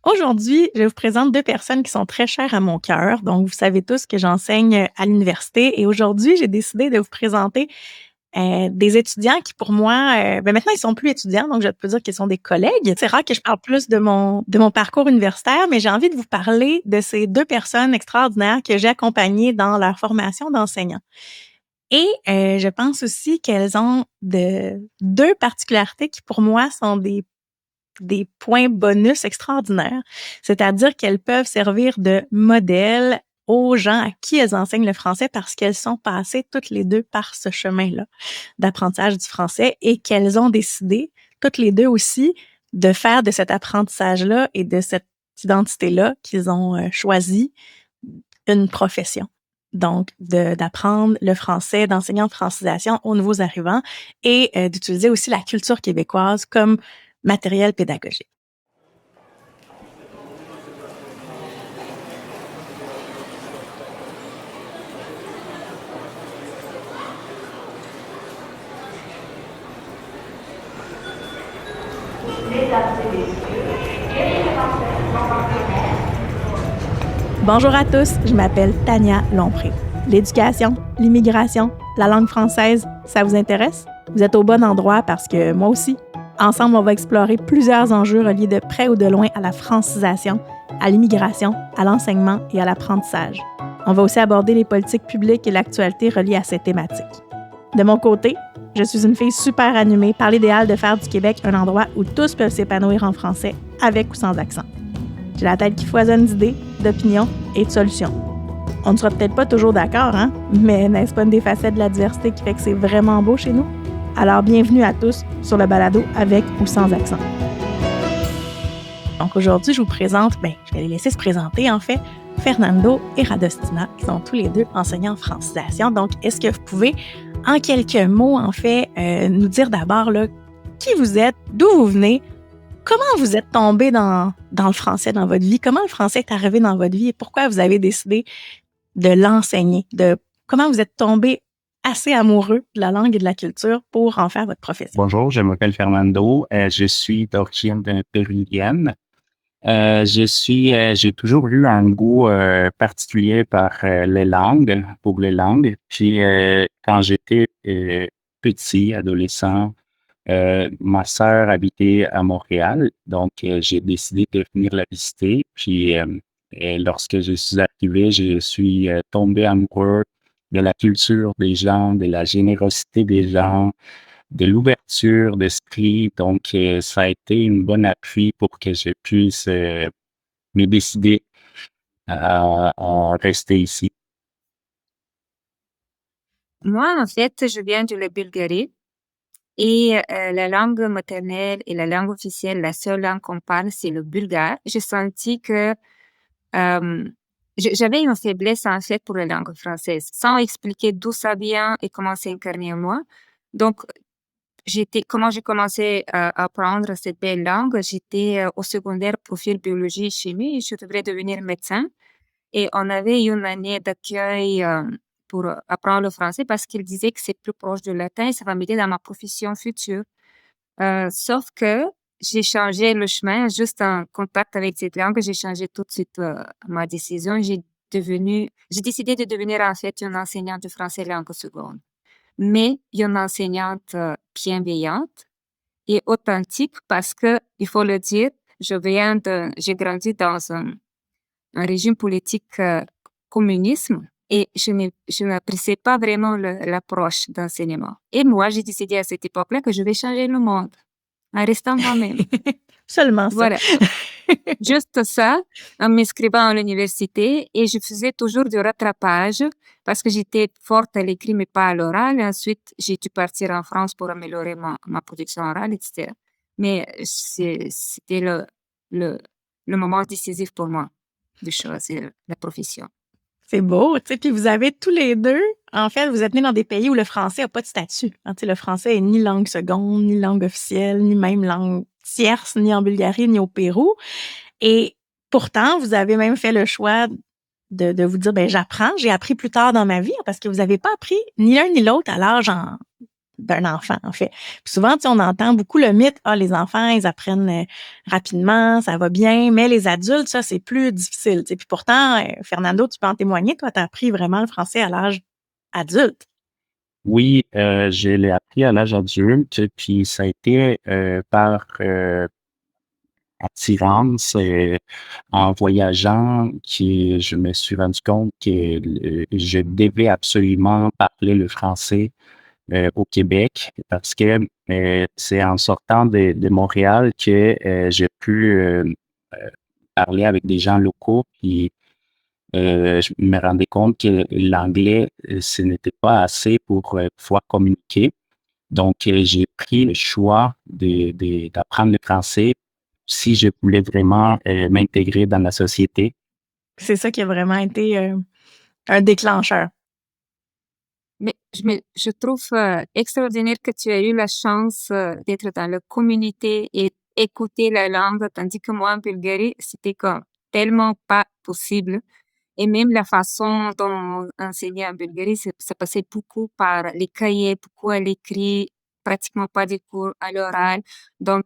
Aujourd'hui, je vous présente 2 personnes qui sont très chères à mon cœur. Donc, vous savez tous que j'enseigne à l'université et aujourd'hui, j'ai décidé de vous présenter, des étudiants qui pour moi, maintenant ils sont plus étudiants, donc je peux dire qu'ils sont des collègues. C'est rare que je parle plus de mon parcours universitaire, mais j'ai envie de vous parler de ces 2 personnes extraordinaires que j'ai accompagnées dans leur formation d'enseignant. Et je pense aussi qu'elles ont de 2 particularités qui pour moi sont des points bonus extraordinaires, c'est-à-dire qu'elles peuvent servir de modèle aux gens à qui elles enseignent le français parce qu'elles sont passées toutes les 2 par ce chemin-là d'apprentissage du français et qu'elles ont décidé, toutes les 2 aussi, de faire de cet apprentissage-là et de cette identité-là qu'ils ont choisi une profession. Donc, d'apprendre le français, d'enseigner en francisation aux nouveaux arrivants et d'utiliser aussi la culture québécoise comme matériel pédagogique. Bonjour à tous, je m'appelle Tania Lompré. L'éducation, l'immigration, la langue française, ça vous intéresse? Vous êtes au bon endroit parce que moi aussi. Ensemble, on va explorer plusieurs enjeux reliés de près ou de loin à la francisation, à l'immigration, à l'enseignement et à l'apprentissage. On va aussi aborder les politiques publiques et l'actualité reliées à ces thématiques. De mon côté, je suis une fille super animée par l'idéal de faire du Québec un endroit où tous peuvent s'épanouir en français, avec ou sans accent. J'ai la tête qui foisonne d'idées, d'opinions et de solutions. On ne sera peut-être pas toujours d'accord, hein? Mais n'est-ce pas une des facettes de la diversité qui fait que c'est vraiment beau chez nous? Alors, bienvenue à tous sur le balado avec ou sans accent. Donc aujourd'hui, je vous présente, je vais les laisser se présenter en fait, Fernando et Radostina, qui sont tous les 2 enseignants en francisation. Donc, est-ce que vous pouvez, en quelques mots, en fait, nous dire d'abord là, qui vous êtes, d'où vous venez, comment vous êtes tombé dans le français dans votre vie, comment le français est arrivé dans votre vie et pourquoi vous avez décidé de l'enseigner, comment vous êtes tombé assez amoureux de la langue et de la culture pour en faire votre profession. Bonjour, je m'appelle Fernando. Je suis d'origine péruvienne. J'ai toujours eu un goût particulier par pour les langues. Puis quand j'étais petit, adolescent, ma sœur habitait à Montréal, donc j'ai décidé de venir la visiter. Puis et lorsque je suis arrivé, je suis tombé amoureux de la culture des gens, de la générosité des gens, de l'ouverture d'esprit. Donc, ça a été une bonne appui pour que je puisse me décider à rester ici. Moi, en fait, je viens de la Bulgarie et la langue maternelle et la langue officielle, la seule langue qu'on parle, c'est le bulgare. J'ai senti que j'avais une faiblesse, en fait, pour la langue française, sans expliquer d'où ça vient et comment c'est incarné en moi. Donc, comment j'ai commencé à apprendre cette belle langue, j'étais au secondaire profil biologie et chimie et je devrais devenir médecin. Et on avait une année d'accueil pour apprendre le français parce qu'il disait que c'est plus proche du latin et ça va m'aider dans ma profession future. Sauf que j'ai changé le chemin, juste en contact avec cette langue, j'ai changé tout de suite ma décision. J'ai décidé de devenir en fait une enseignante de français langue seconde, mais une enseignante bienveillante et authentique parce que, il faut le dire, j'ai grandi dans un régime politique communisme et je n'appréciais pas vraiment l'approche d'enseignement. Et moi, j'ai décidé à cette époque-là que je vais changer le monde en restant moi-même. Seulement ça. Voilà. Juste ça, en m'inscrivant à l'université et je faisais toujours du rattrapage parce que j'étais forte à l'écrit mais pas à l'oral. Et ensuite, j'ai dû partir en France pour améliorer ma production orale, etc. Mais c'était le moment décisif pour moi de choisir la profession. C'est beau, tu sais, puis vous avez tous les 2, en fait, vous êtes nés dans des pays où le français n'a pas de statut. Hein, tu sais, le français est ni langue seconde, ni langue officielle, ni même langue tierce, ni en Bulgarie, ni au Pérou. Et pourtant, vous avez même fait le choix de vous dire, j'ai appris plus tard dans ma vie, parce que vous n'avez pas appris ni l'un ni l'autre à l'âge d'un enfant, en fait. Puis souvent, tu sais, on entend beaucoup le mythe, les enfants, ils apprennent rapidement, ça va bien, mais les adultes, ça, c'est plus difficile. Tu sais. Puis pourtant, Fernando, tu peux en témoigner, toi, tu as appris vraiment le français à l'âge adulte. Oui, je l'ai appris à l'âge adulte, puis ça a été par attirance en voyageant que je me suis rendu compte que je devais absolument parler le français au Québec parce que c'est en sortant de Montréal que j'ai pu parler avec des gens locaux, puis je me rendais compte que l'anglais, ce n'était pas assez pour pouvoir communiquer. Donc, j'ai pris le choix d'apprendre le français si je voulais vraiment m'intégrer dans la société. C'est ça qui a vraiment été un déclencheur. Je trouve extraordinaire que tu aies eu la chance d'être dans la communauté et écouter la langue, tandis que moi, en Bulgarie, c'était comme tellement pas possible. Et même la façon dont on enseignait en Bulgarie, ça passait beaucoup par les cahiers, beaucoup à l'écrit, pratiquement pas de cours à l'oral. Donc,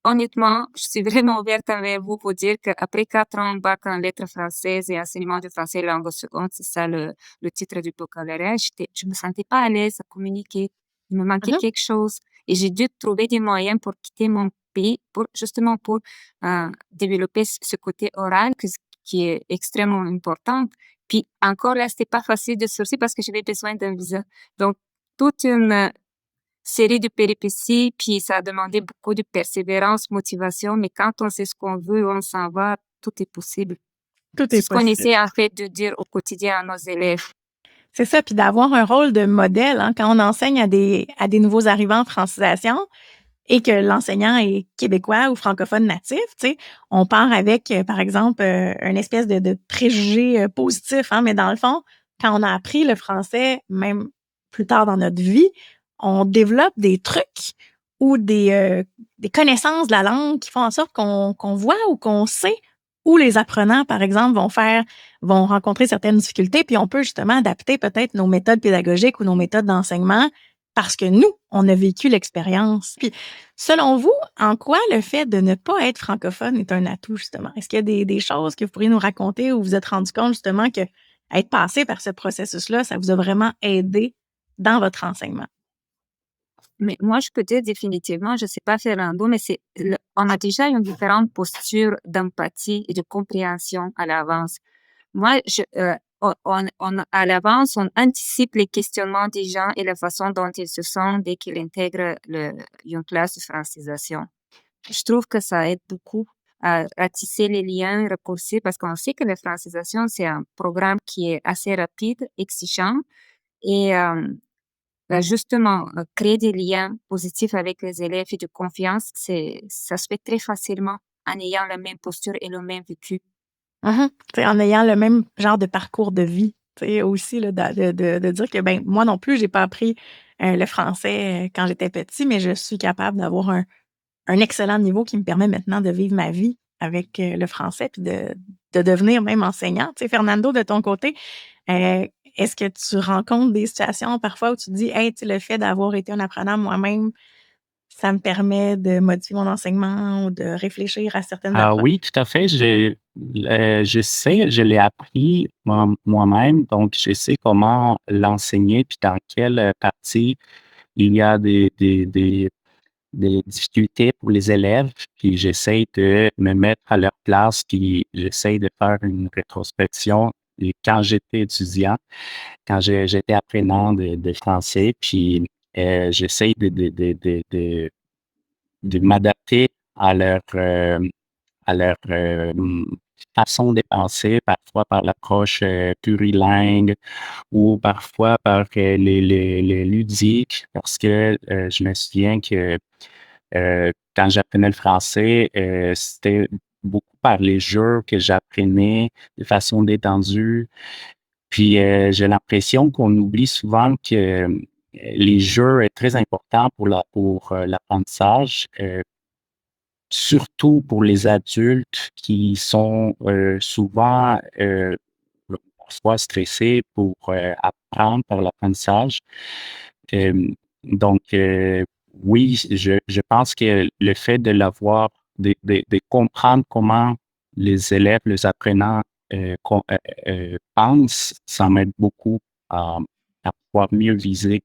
honnêtement, je suis vraiment ouverte avec vous pour dire qu'après 4 ans bac en lettres françaises et enseignement du français langue seconde, c'est ça le titre du baccalauréat, je me sentais pas à l'aise à communiquer. Il me manquait Mhm. quelque chose. Et j'ai dû trouver des moyens pour quitter mon pays, justement pour développer ce côté oral qui est extrêmement important. Puis encore là, c'était pas facile de sortir parce que j'avais besoin d'un visa. Donc, toute une série de péripéties, puis ça a demandé beaucoup de persévérance, motivation, mais quand on sait ce qu'on veut, on s'en va, tout est possible. Tout C'est est ce qu'on possible. essaie en fait de dire au quotidien à nos élèves. C'est ça, puis d'avoir un rôle de modèle hein, quand on enseigne à des nouveaux arrivants en francisation et que l'enseignant est québécois ou francophone natif, tu sais, on part avec, par exemple, une espèce de préjugé positif, hein, mais dans le fond, quand on a appris le français, même plus tard dans notre vie, on développe des trucs ou des connaissances de la langue qui font en sorte qu'on voit ou qu'on sait où les apprenants, par exemple, vont rencontrer certaines difficultés, puis on peut justement adapter peut-être nos méthodes pédagogiques ou nos méthodes d'enseignement parce que nous, on a vécu l'expérience. Puis, selon vous, en quoi le fait de ne pas être francophone est un atout, justement? Est-ce qu'il y a des choses que vous pourriez nous raconter où vous vous êtes rendu compte, justement, que être passé par ce processus-là, ça vous a vraiment aidé dans votre enseignement? Mais moi, je peux dire définitivement, je sais pas Fernando, mais on a déjà une différente posture d'empathie et de compréhension à l'avance. Moi, à l'avance, on anticipe les questionnements des gens et la façon dont ils se sentent dès qu'ils intègrent une classe de francisation. Je trouve que ça aide beaucoup à tisser les liens raccourcis parce qu'on sait que la francisation, c'est un programme qui est assez rapide, exigeant et justement, créer des liens positifs avec les élèves et de confiance, ça se fait très facilement en ayant la même posture et le même vécu. Tu sais, en ayant le même genre de parcours de vie, tu sais, aussi, là, de dire que, ben, moi non plus, j'ai pas appris le français quand j'étais petit, mais je suis capable d'avoir un excellent niveau qui me permet maintenant de vivre ma vie avec le français puis de devenir même enseignante. Tu sais, Fernando, de ton côté, euh, est-ce que tu rencontres des situations parfois où tu te dis, hey, tu sais, le fait d'avoir été un apprenant moi-même, ça me permet de modifier mon enseignement ou de réfléchir à certaines Ah approches? oui, tout à fait. Je sais, je l'ai appris moi-même, donc je sais comment l'enseigner, puis dans quelle partie il y a des difficultés pour les élèves, puis j'essaie de me mettre à leur place, puis j'essaie de faire une rétrospection. Et quand j'étais étudiant, quand j'étais apprenant de français, puis j'essaie de m'adapter à leur façon de penser, parfois par l'approche plurilingue ou parfois par les ludiques, parce que je me souviens que quand j'apprenais le français, c'était beaucoup par les jeux que j'apprenais de façon détendue. Puis j'ai l'impression qu'on oublie souvent que les jeux est très important pour l'apprentissage. Surtout pour les adultes qui sont souvent parfois stressés pour apprendre par l'apprentissage. Donc, oui, je pense que le fait de l'avoir, de comprendre comment les élèves, les apprenants pensent, ça m'aide beaucoup à, à pouvoir mieux viser.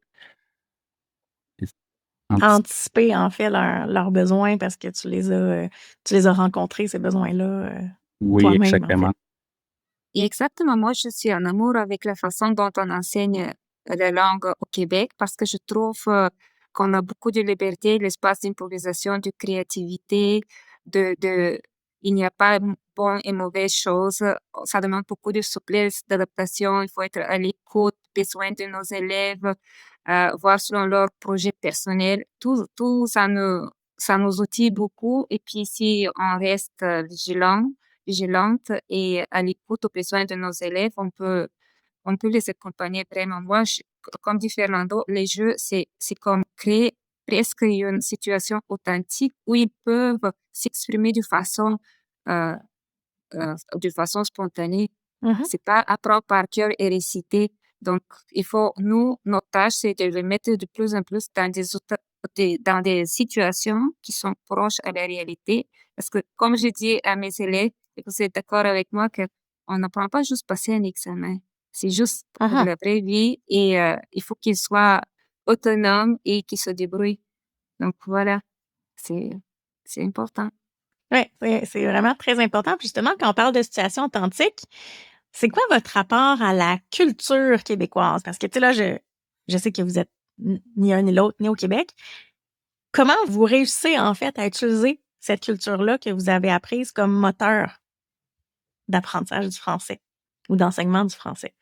Anticiper, en fait, leurs besoins parce que tu les as rencontrés, ces besoins-là, Oui, toi-même, en fait. exactement. Et exactement, moi, je suis en amour avec la façon dont on enseigne la langue au Québec parce que je trouve qu'on a beaucoup de liberté, l'espace d'improvisation, de créativité, il n'y a pas bonne et mauvaise chose. Ça demande beaucoup de souplesse, d'adaptation. Il faut être à l'écoute, besoin de nos élèves, voir selon leur projet personnel. Tout ça nous outille beaucoup. Et puis, si on reste vigilante et à l'écoute aux besoins de nos élèves, on peut les accompagner vraiment. Moi, comme dit Fernando, les jeux, c'est comme créer presque une situation authentique où ils peuvent s'exprimer euh, de façon spontanée. Mhm. C'est pas apprendre par cœur et réciter. Donc, notre tâche, c'est de les mettre de plus en plus dans des situations qui sont proches à la réalité. Parce que, comme je dis à mes élèves, et vous êtes d'accord avec moi que on n'apprend pas juste passer un examen. C'est juste pour Aha. la vraie vie et il faut qu'ils soient autonomes et qu'ils se débrouillent. Donc, voilà, c'est, c'est important. Ouais, c'est vraiment très important. Puis justement, quand on parle de situation authentique, c'est quoi votre rapport à la culture québécoise? Parce que, tu sais, là, je sais que vous êtes ni un ni l'autre, ni au Québec. Comment vous réussissez, en fait, à utiliser cette culture-là que vous avez apprise comme moteur d'apprentissage du français ou d'enseignement du français?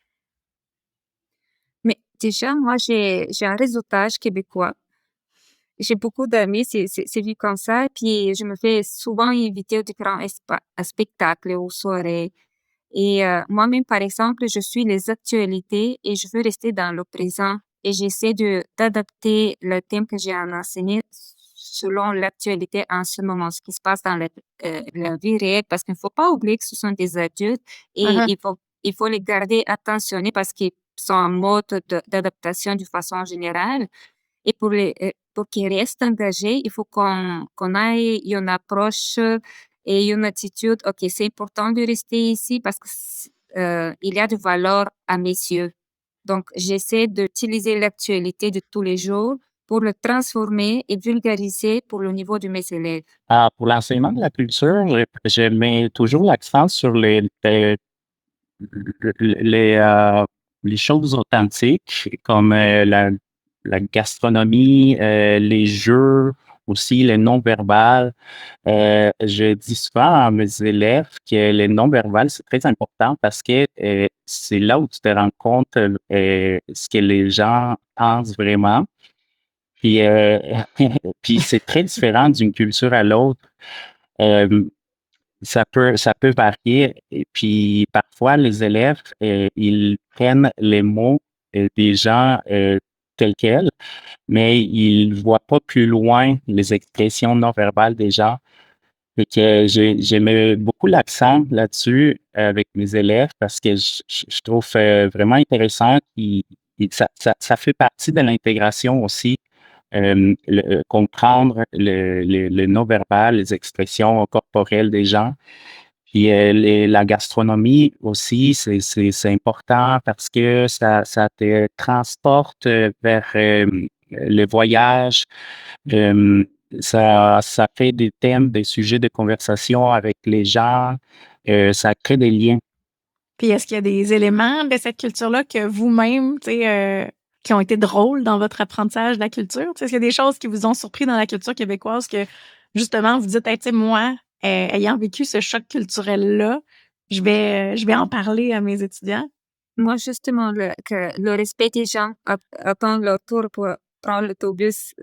Mais déjà, moi, j'ai un réseautage québécois. J'ai beaucoup d'amis, c'est vu comme ça. Puis, je me fais souvent inviter aux différents spectacles, aux soirées. Et moi-même, par exemple, je suis les actualités et je veux rester dans le présent. Et j'essaie d'adapter le thème que j'ai à enseigner selon l'actualité en ce moment, ce qui se passe dans la vie réelle, parce qu'il ne faut pas oublier que ce sont des adultes et Mhm. il faut les garder attentionnés parce qu'ils sont en mode d'adaptation de façon générale. Et pour qu'ils restent engagés, il faut qu'on ait une approche et une attitude. OK, c'est important de rester ici parce que il y a de valeur à mes yeux. Donc, j'essaie d'utiliser l'actualité de tous les jours pour le transformer et vulgariser pour le niveau de mes élèves. Pour l'enseignement de la culture, je mets toujours l'accent sur les, euh, les choses authentiques comme la gastronomie, les jeux, aussi les non-verbales. Je dis souvent à mes élèves que les non-verbales, c'est très important parce que c'est là où tu te rends compte ce que les gens pensent vraiment. Puis, puis c'est très différent d'une culture à l'autre. Euh, ça peut varier. Et puis, parfois, les élèves, ils prennent les mots des gens tels quels, mais ils voient pas plus loin les expressions non verbales des gens. Et que j'ai mis beaucoup l'accent là-dessus avec mes élèves parce que je trouve vraiment intéressant. Ça fait partie de l'intégration aussi, comprendre le non-verbal, les expressions corporelles des gens. Puis la gastronomie aussi, c'est important parce que ça te transporte vers le voyage. Euh, ça fait des thèmes, des sujets de conversation avec les gens. Ça crée des liens. Puis est-ce qu'il y a des éléments de cette culture-là que vous-même, tu sais, qui ont été drôles dans votre apprentissage de la culture? Tu sais, est-ce qu'il y a des choses qui vous ont surpris dans la culture québécoise que, justement, vous dites, hey, tu sais, moi, ayant vécu ce choc culturel-là, je vais en parler à mes étudiants? Moi, justement, le respect des gens, attendre leur tour pour prendre l'autobus,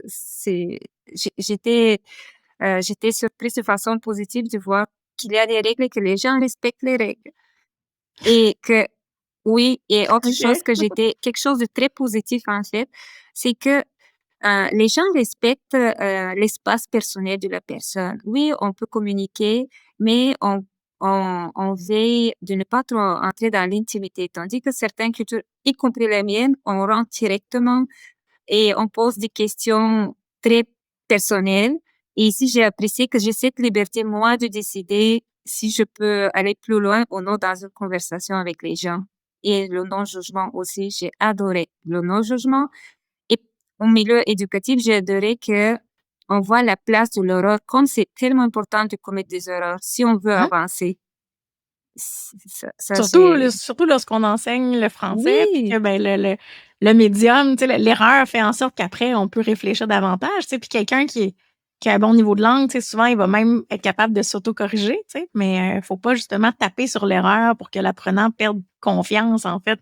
j'étais surprise de façon positive de voir qu'il y a des règles et que les gens respectent les règles. Et que, oui, et autre chose OK. quelque chose de très positif, en fait, c'est que les gens respectent l'espace personnel de la personne. Oui, on peut communiquer, mais on veille de ne pas trop entrer dans l'intimité, tandis que certaines cultures, y compris la mienne, on rentre directement et on pose des questions très personnelles. Et ici, j'ai apprécié que j'ai cette liberté, moi, de décider si je peux aller plus loin ou non dans une conversation avec les gens. Et le non-jugement aussi, j'ai adoré le non-jugement. Et au milieu éducatif, j'ai adoré que on voit la place de l'erreur, comme c'est tellement important de commettre des erreurs si on veut Hein? avancer. Ça j'ai... Surtout lorsqu'on enseigne le français, puis que Oui, ben, le médium, tu sais, l'erreur fait en sorte qu'après, on peut réfléchir davantage. Tu sais, puis quelqu'un qui a un bon niveau de langue, tu sais, souvent, il va même être capable de s'auto-corriger, tu sais, mais faut pas justement taper sur l'erreur pour que l'apprenant perde confiance, en fait,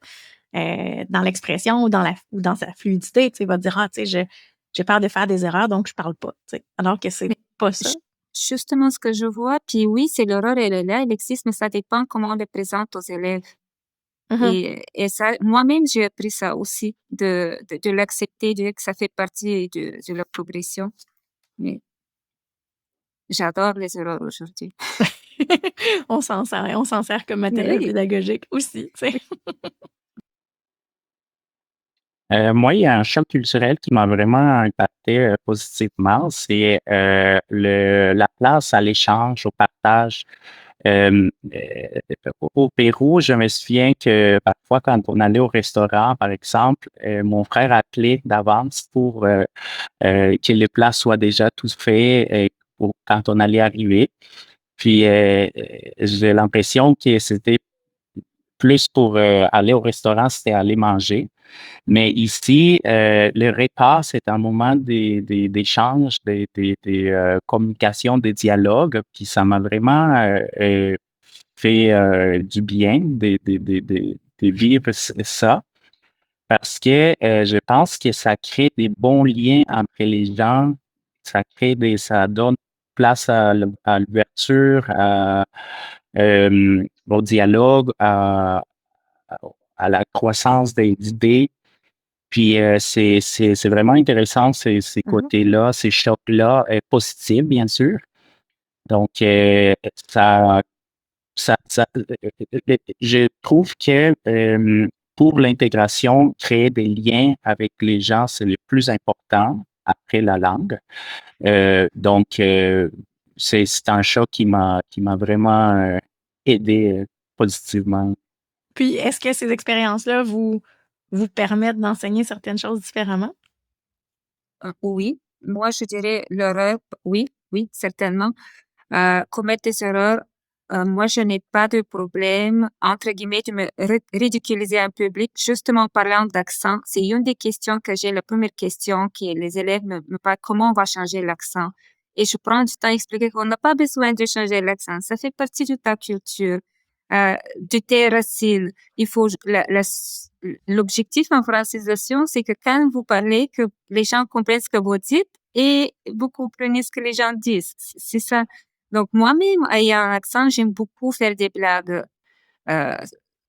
dans l'expression ou dans sa fluidité. Tu sais, il va dire, ah, tu sais, j'ai peur de faire des erreurs, donc je parle pas. Tu sais, alors que c'est mais pas ça. justement ce que je vois, puis oui, c'est l'erreur, elle est là, elle existe, mais ça dépend comment on le présente aux élèves. Mhm. Et ça, moi-même, j'ai appris ça aussi, de l'accepter, de dire que ça fait partie de la progression. Mais j'adore les erreurs aujourd'hui. On s'en sert comme matériel Oui. pédagogique aussi, tu sais. Moi, il y a un choc culturel qui m'a vraiment impacté positivement, c'est la place à l'échange, au partage. Au Pérou, je me souviens que parfois, quand on allait au restaurant, par exemple, mon frère appelait d'avance pour que les plats soient déjà tous faits quand on allait arriver. Puis, j'ai l'impression que c'était plus pour aller au restaurant, c'était aller manger. Mais ici, le repas, c'est un moment d'échange, des communications, des dialogues, puis ça m'a vraiment fait du bien de vivre ça parce que je pense que ça crée des bons liens entre les gens, ça donne place à l'ouverture, au dialogue, à la croissance des idées. Puis c'est vraiment intéressant ces Mhm. côtés-là, ces chocs-là positifs, bien sûr. Donc ça, je trouve que pour l'intégration, créer des liens avec les gens, c'est le plus important après la langue. Donc c'est un choc qui m'a vraiment aidé positivement. Puis, est-ce que ces expériences-là vous permettent d'enseigner certaines choses différemment? Oui, moi, je dirais l'erreur, oui, oui, certainement. Commettre des erreurs, moi, je n'ai pas de problème, entre guillemets, de me ridiculiser en public, justement en parlant d'accent. C'est une des questions que j'ai, la première question que les élèves me parlent, comment on va changer l'accent? Et je prends du temps à expliquer qu'on n'a pas besoin de changer l'accent. Ça fait partie de ta culture, de tes racines. Il faut, l'objectif en francisation, c'est que quand vous parlez, que les gens comprennent ce que vous dites et vous comprenez ce que les gens disent. C'est ça. Donc, moi-même, ayant un accent, j'aime beaucoup faire des blagues euh,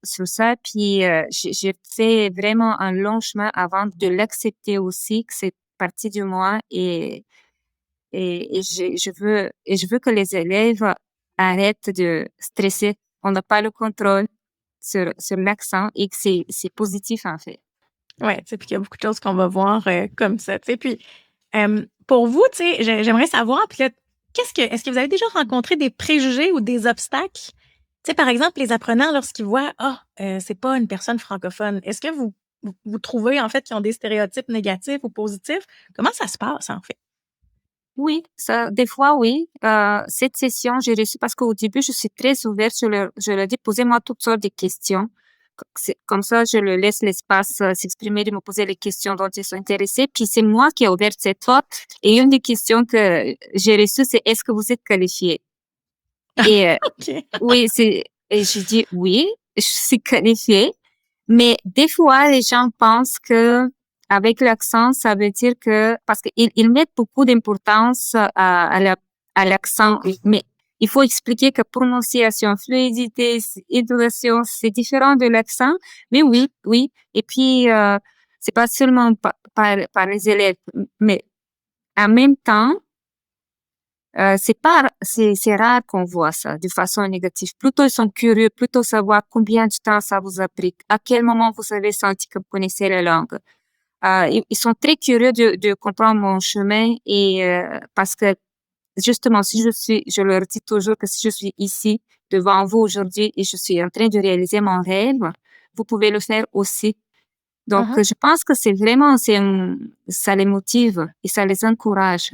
sur ça. Puis, j'ai fait vraiment un long chemin avant de l'accepter aussi, que c'est partie de moi. Et je veux que les élèves arrêtent de stresser. On n'a pas le contrôle sur l'accent et que c'est positif, en fait. Ouais, tu sais, puis qu'il y a beaucoup de choses qu'on va voir comme ça, tu sais. Puis, pour vous, tu sais, j'aimerais savoir, puis là, est-ce que vous avez déjà rencontré des préjugés ou des obstacles? Tu sais, par exemple, les apprenants, lorsqu'ils voient, ah, c'est pas une personne francophone, est-ce que vous trouvez, en fait, qu'ils ont des stéréotypes négatifs ou positifs? Comment ça se passe, en fait? Oui, ça, des fois, oui. Cette session, j'ai reçu parce qu'au début, je suis très ouverte. Je leur dis, posez-moi toutes sortes de questions. Comme ça, je leur laisse l'espace s'exprimer, de me poser les questions dont ils sont intéressés. Puis c'est moi qui ai ouvert cette porte. Et une des questions que j'ai reçues, c'est est-ce que vous êtes qualifié? Et OK. oui, et je dis oui, je suis qualifiée. Mais des fois, les gens pensent que avec l'accent, ça veut dire que, parce qu'ils mettent beaucoup d'importance à l'accent, mais il faut expliquer que prononciation, fluidité, intonation, c'est différent de l'accent. Mais oui, oui. Et puis, c'est pas seulement par les élèves, mais en même temps, c'est rare qu'on voit ça de façon négative. Plutôt ils sont curieux, plutôt savoir combien de temps ça vous a pris, à quel moment vous avez senti que vous connaissez la langue. ils sont très curieux de comprendre mon chemin et parce que justement, je leur dis toujours que si je suis ici devant vous aujourd'hui et je suis en train de réaliser mon rêve, vous pouvez le faire aussi. Donc, Mhm. je pense que ça les motive et ça les encourage.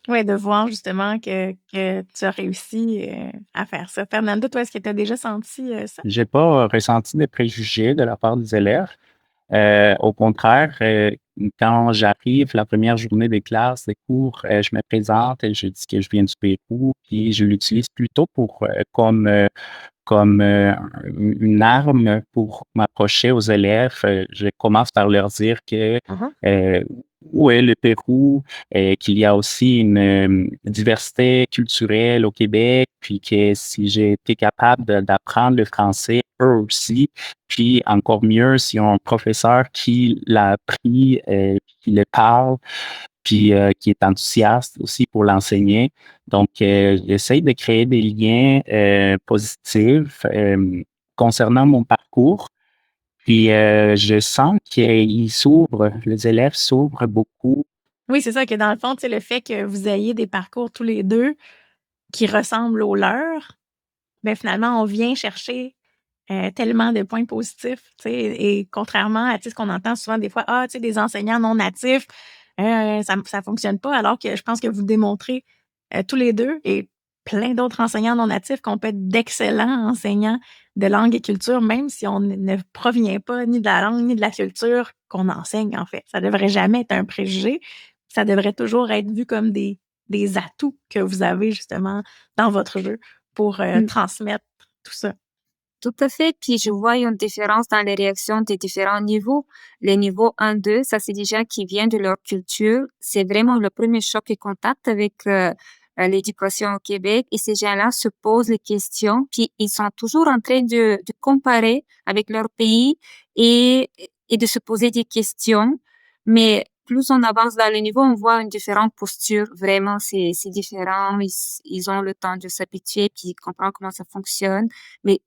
Oui, de voir justement que tu as réussi à faire ça. Fernando, toi, est-ce que tu as déjà senti ça? J'ai pas ressenti de préjugés de la part des élèves. Au contraire, quand j'arrive la première journée des classes, des cours, je me présente et je dis que je viens du Pérou, puis je l'utilise plutôt comme une arme pour m'approcher aux élèves. Je commence par leur dire que Mhm. où est le Pérou, qu'il y a aussi une diversité culturelle au Québec, puis que si j'ai été capable d'apprendre le français, eux aussi, puis encore mieux, si on a un professeur qui l'a appris, qui le parle, puis qui est enthousiaste aussi pour l'enseigner. Donc, j'essaie de créer des liens positifs concernant mon parcours. Puis, je sens qu'ils s'ouvrent, les élèves s'ouvrent beaucoup. Oui, c'est ça, que dans le fond, tu sais, le fait que vous ayez des parcours tous les deux qui ressemblent aux leurs, ben finalement, on vient chercher tellement de points positifs, tu sais, et contrairement à, tu sais, ce qu'on entend souvent des fois, ah, tu sais, des enseignants non natifs, ça fonctionne pas, alors que je pense que vous démontrez tous les deux et plein d'autres enseignants non natifs qu'on peut être d'excellents enseignants de langue et culture, même si on ne provient pas ni de la langue ni de la culture qu'on enseigne, en fait. Ça devrait jamais être un préjugé. Ça devrait toujours être vu comme des atouts que vous avez justement dans votre jeu pour Mm. transmettre tout ça. Tout à fait. Puis je vois une différence dans les réactions des différents niveaux. Les niveaux 1, 2, ça c'est des gens qui viennent de leur culture. C'est vraiment le premier choc et contact avec l'éducation au Québec. Et ces gens-là se posent les questions. Puis ils sont toujours en train de comparer avec leur pays et de se poser des questions. Mais plus on avance dans le niveau, on voit une différente posture. Vraiment, c'est différent. Ils ont le temps de s'habituer puis comprendre comment ça fonctionne. Mais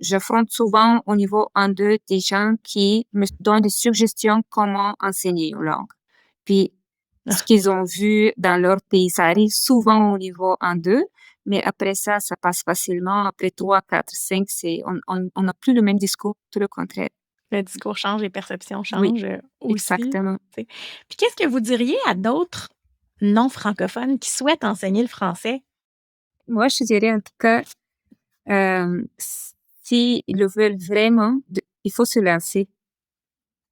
j'affronte souvent au niveau 1-2 des gens qui me donnent des suggestions comment enseigner une langue. Puis, ce qu'ils ont vu dans leur pays, ça arrive souvent au niveau 1-2, mais après ça, ça passe facilement. Après 3, 4, 5, on n'a plus le même discours, tout le contraire. Le discours change, les perceptions Oui, changent aussi. exactement. Tu sais. Puis qu'est-ce que vous diriez à d'autres non-francophones qui souhaitent enseigner le français? Moi, je dirais en tout cas, s'ils le veulent vraiment, il faut se lancer.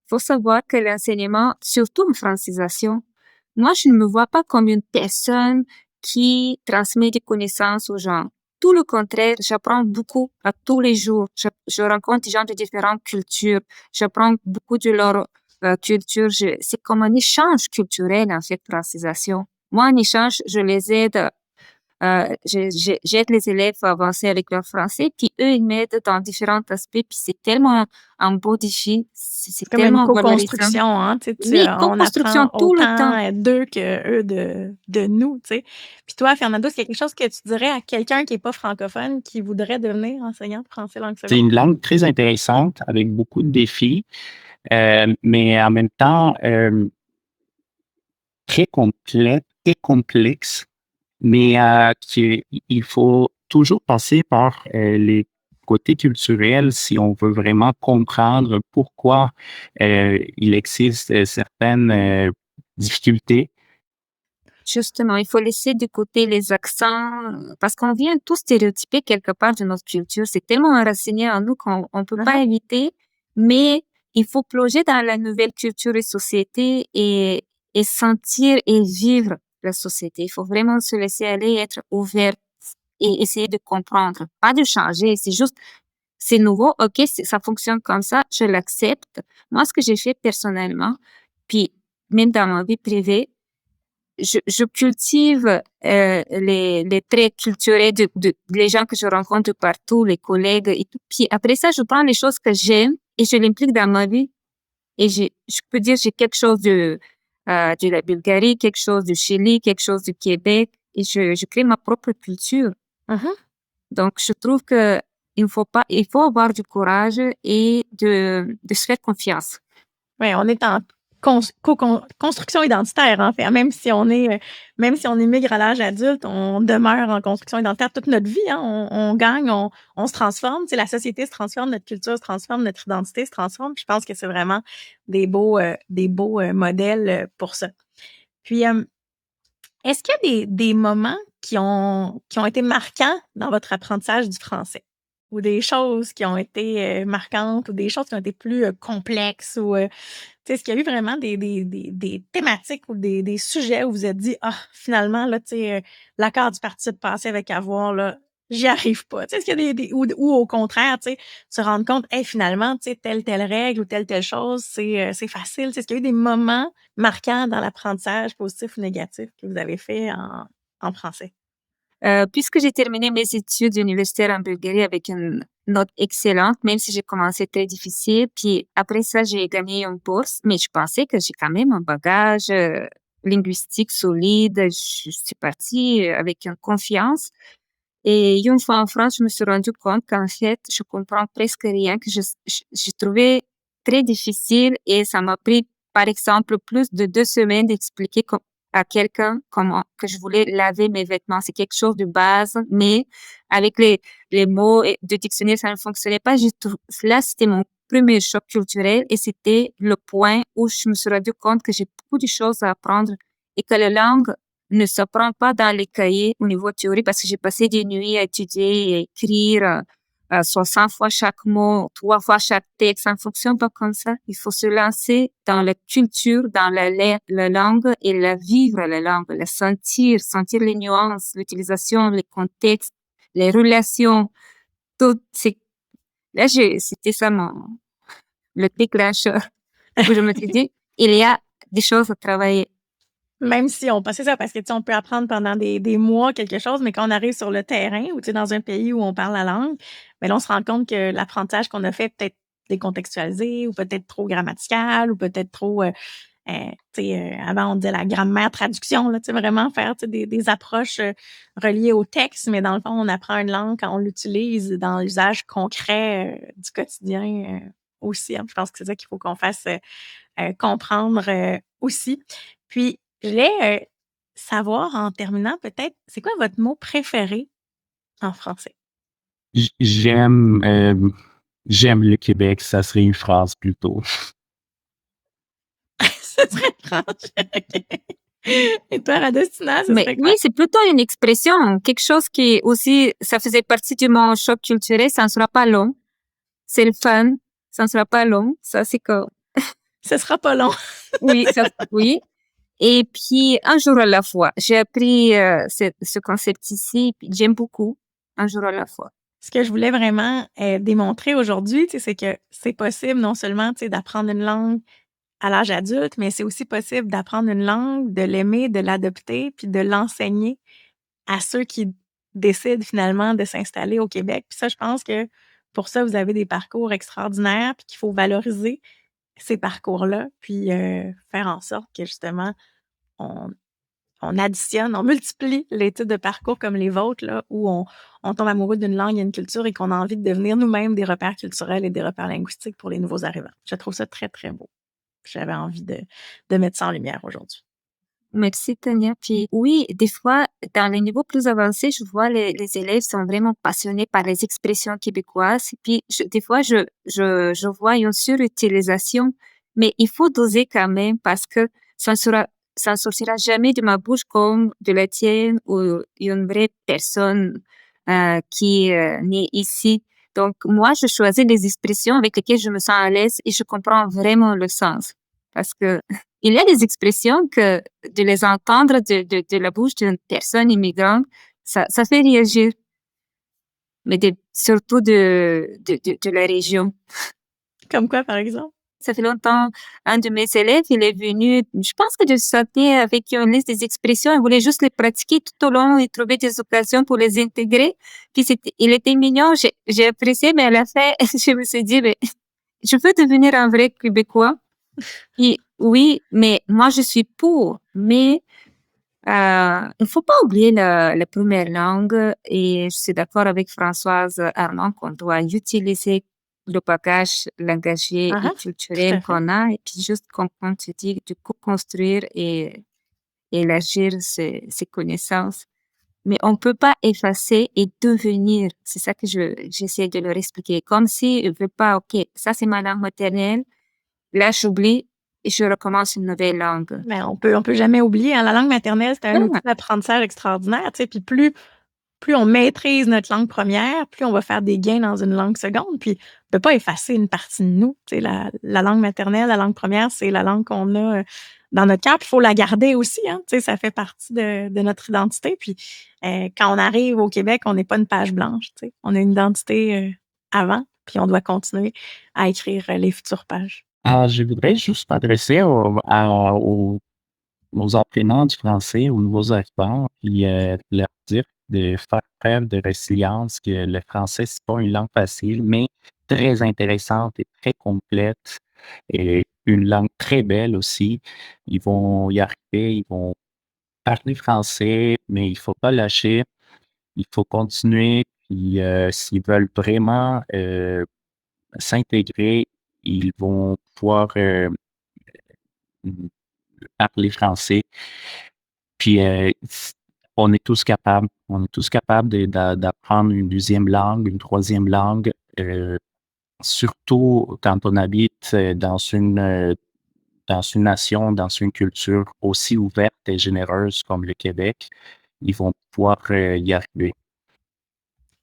Il faut savoir que l'enseignement, surtout en francisation, moi, je ne me vois pas comme une personne qui transmet des connaissances aux gens. Tout le contraire, j'apprends beaucoup à tous les jours. Je rencontre des gens de différentes cultures. J'apprends beaucoup de leur culture. C'est comme un échange culturel, en fait, francisation. Moi, en échange, je les aide j'aide les élèves à avancer avec leur français, puis eux, ils m'aident dans différents aspects, puis c'est tellement un beau défi, c'est C'est comme une tellement valorisant. co-construction, hein? Tu sais, Oui, on co-construction apprend tout le temps. autant d'eux que eux de nous, tu sais. Puis toi, Fernando, c'est quelque chose que tu dirais à quelqu'un qui n'est pas francophone, qui voudrait devenir enseignant de français langue C'est seconde? une langue très intéressante avec beaucoup de défis, mais en même temps très complexe, mais il faut toujours passer par les côtés culturels si on veut vraiment comprendre pourquoi il existe certaines difficultés. Justement, il faut laisser de côté les accents, parce qu'on vient tous stéréotyper quelque part de notre culture. C'est tellement enraciné en nous qu'on on peut pas éviter, mais il faut plonger dans la nouvelle culture et société et sentir et vivre la société. Il faut vraiment se laisser aller, être ouvert et essayer de comprendre, pas de changer. C'est juste, c'est nouveau, ok, ça fonctionne comme ça, je l'accepte. Moi, ce que j'ai fait personnellement, puis même dans ma vie privée, je cultive les traits culturels les gens que je rencontre partout, les collègues et tout. Puis après ça, je prends les choses que j'aime et je l'implique dans ma vie. Et je peux dire j'ai quelque chose de la Bulgarie, quelque chose du Chili, quelque chose du Québec et je crée ma propre culture. Mhm. Donc je trouve que il faut avoir du courage et de se faire confiance. Oui, on est construction identitaire, en fait. Même si on émigre à l'âge adulte, on demeure en construction identitaire toute notre vie. Hein. On gagne, on se transforme. Tu sais, la société se transforme, notre culture se transforme, notre identité se transforme. Puis je pense que c'est vraiment des beaux modèles pour ça. Puis, est-ce qu'il y a des moments qui ont été marquants dans votre apprentissage du français? Ou des choses qui ont été marquantes, ou des choses qui ont été plus complexes, ou tu sais, est-ce qu'il y a eu vraiment des thématiques ou des sujets où vous vous êtes dit, ah, finalement, là, tu sais, l'accord du participe passé avec avoir, là, j'y arrive pas. Tu sais, est-ce qu'il y a ou au contraire, tu sais, se rendre compte, hey, finalement, tu sais, telle règle ou telle chose, c'est facile. Tu sais, est-ce qu'il y a eu des moments marquants dans l'apprentissage, positif ou négatif, que vous avez fait en français? Puisque j'ai terminé mes études universitaires en Bulgarie avec une note excellente, même si j'ai commencé très difficile, puis après ça, j'ai gagné une bourse, mais je pensais que j'ai quand même un bagage linguistique solide. Je suis partie avec une confiance. Et une fois en France, je me suis rendu compte qu'en fait, je comprends presque rien, que je trouvais très difficile et ça m'a pris, par exemple, plus de 2 semaines d'expliquer à quelqu'un comment que je voulais laver mes vêtements. C'est quelque chose de base, mais avec les mots de dictionnaire, ça ne fonctionnait pas. Là, c'était mon premier choc culturel et c'était le point où je me suis rendu compte que j'ai beaucoup de choses à apprendre et que la langue ne s'apprend pas dans les cahiers au niveau théorie parce que j'ai passé des nuits à étudier et à écrire 60 fois chaque mot, 3 fois chaque texte. Ça ne fonctionne pas comme ça. Il faut se lancer dans la culture, dans la langue et la vivre la langue, la sentir les nuances, l'utilisation, les contextes, les relations. Tout, là, c'était ça le déclencheur où je me suis dit, il y a des choses à travailler. Même si c'est ça, parce que, tu sais, on peut apprendre pendant des mois quelque chose, mais quand on arrive sur le terrain ou, tu sais, dans un pays où on parle la langue, ben là, on se rend compte que l'apprentissage qu'on a fait est peut-être décontextualisé ou peut-être trop grammatical ou peut-être trop, tu sais, avant, on disait la grammaire traduction, là, tu sais, vraiment faire, tu sais, des approches reliées au texte, mais dans le fond, on apprend une langue quand on l'utilise dans l'usage concret du quotidien aussi. Hein. Je pense que c'est ça qu'il faut qu'on fasse comprendre aussi. Puis, je voulais savoir, en terminant peut-être, c'est quoi votre mot préféré en français? J'aime le Québec, ça serait une phrase plutôt. Ce serait franche. OK. Et toi, Radostina, ce Mais serait oui, quoi? c'est plutôt une expression, quelque chose qui aussi, ça faisait partie de mon choc culturel, ça ne sera pas long. C'est le fun, ça ne sera pas long. Ça, c'est que, Ce sera pas long. oui, oui. Et puis, un jour à la fois. J'ai appris ce concept ici, puis j'aime beaucoup. Un jour à la fois. Ce que je voulais vraiment démontrer aujourd'hui, tu sais, c'est que c'est possible non seulement, tu sais, d'apprendre une langue à l'âge adulte, mais c'est aussi possible d'apprendre une langue, de l'aimer, de l'adopter, puis de l'enseigner à ceux qui décident finalement de s'installer au Québec. Puis ça, je pense que pour ça, vous avez des parcours extraordinaires, puis qu'il faut valoriser ces parcours-là, puis faire en sorte que justement, on, on additionne, on multiplie les types de parcours comme les vôtres, là, où on tombe amoureux d'une langue et d'une culture et qu'on a envie de devenir nous-mêmes des repères culturels et des repères linguistiques pour les nouveaux arrivants. Je trouve ça très, très beau. J'avais envie de mettre ça en lumière aujourd'hui. Merci, Tania. Puis oui, des fois, dans les niveaux plus avancés, je vois les élèves sont vraiment passionnés par les expressions québécoises. Et puis, des fois, je vois une surutilisation, mais il faut doser quand même parce que ça ne sortira jamais de ma bouche comme de la tienne ou une vraie personne qui est née ici. Donc, moi, je choisis les expressions avec lesquelles je me sens à l'aise et je comprends vraiment le sens. Parce que il y a des expressions que de les entendre de la bouche d'une personne immigrante, ça fait réagir, mais surtout de la région. Comme quoi, par exemple? Ça fait longtemps, un de mes élèves, il est venu, je pense que de sortir avec une liste des expressions, il voulait juste les pratiquer tout au long et trouver des occasions pour les intégrer. Puis il était mignon, j'ai apprécié, mais à la fin, je me suis dit, mais je veux devenir un vrai Québécois. Et oui, mais moi, je suis pour. Mais il ne faut pas oublier la première langue. Et je suis d'accord avec Françoise Armand qu'on doit utiliser le bagage langagier Ah et ah, tout à culturel fait. qu'on a, et puis juste, comme tu dis, du coup, construire et élargir ses connaissances. Mais on peut pas effacer et devenir. C'est ça que j'essaie de leur expliquer. Comme si je veux pas, OK, ça c'est ma langue maternelle, là j'oublie et je recommence une nouvelle langue. Mais on peut jamais oublier, hein, la langue maternelle, c'est un outil Ah, d'apprentissage extraordinaire, tu sais, puis plus on maîtrise notre langue première, plus on va faire des gains dans une langue seconde, puis on peut pas effacer une partie de nous. Tu sais, la langue maternelle, la langue première, c'est la langue qu'on a dans notre cœur, puis il faut la garder aussi, hein, tu sais, ça fait partie de notre identité. Puis quand on arrive au Québec, on n'est pas une page blanche, tu sais, on a une identité avant, puis on doit continuer à écrire les futures pages. Je voudrais juste m'adresser aux apprenants du français, aux nouveaux arrivants, puis leur dire de faire preuve de résilience, que le français, c'est pas une langue facile, mais très intéressante et très complète, et une langue très belle aussi. Ils vont y arriver, ils vont parler français, mais il faut pas lâcher, il faut continuer, puis s'ils veulent vraiment s'intégrer, ils vont pouvoir parler français. Puis on est tous capables. On est tous capables d'apprendre une deuxième langue, une troisième langue, surtout quand on habite dans une nation, dans une culture aussi ouverte et généreuse comme le Québec. Ils vont pouvoir y arriver.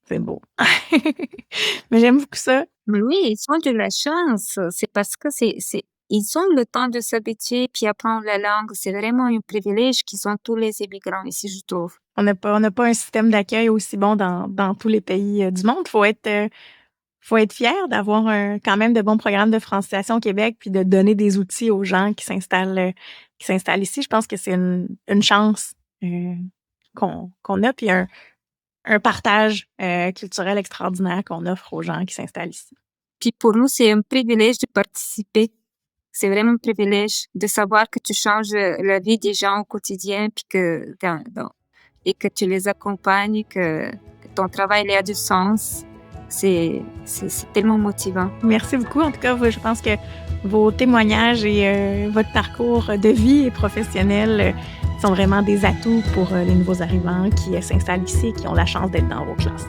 C'est beau. Mais j'aime beaucoup ça. mais oui, ils ont de la chance. C'est parce que ils ont le temps de s'habituer puis apprendre la langue. C'est vraiment un privilège qu'ils ont tous les immigrants ici, je trouve. On n'a pas un système d'accueil aussi bon dans tous les pays du monde. Faut être fier d'avoir quand même de bons programmes de francisation au Québec, puis de donner des outils aux gens qui s'installent ici. Je pense que c'est une chance qu'on a, puis un partage culturel extraordinaire qu'on offre aux gens qui s'installent ici. Puis pour nous, c'est un privilège de participer. C'est vraiment un privilège de savoir que tu changes la vie des gens au quotidien, puis et que tu les accompagnes, que ton travail il a du sens. C'est tellement motivant. Merci beaucoup. En tout cas, je pense que vos témoignages et votre parcours de vie et professionnel sont vraiment des atouts pour les nouveaux arrivants qui s'installent ici et qui ont la chance d'être dans vos classes.